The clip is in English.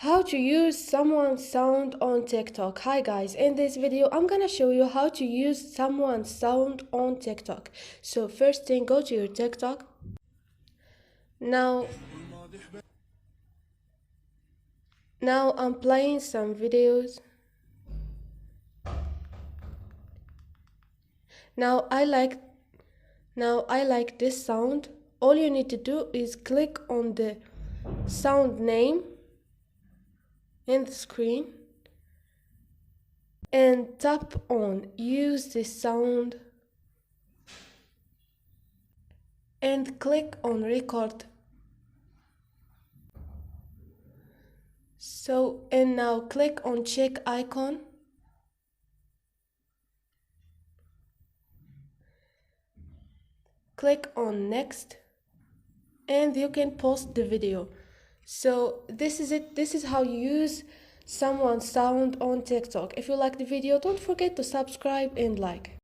How to use someone's sound on TikTok. Hi guys, in this video I'm gonna show you how to use someone's sound on TikTok. So first thing, go to your TikTok. Now I'm playing some videos. Now I like this sound. All you need to do is click on the sound name in the screen and tap on use this sound and click on record. And now click on check icon. Click on next and you can post the video. So this is it. This is how you use someone's sound on TikTok. If you like the video, don't forget to subscribe and like.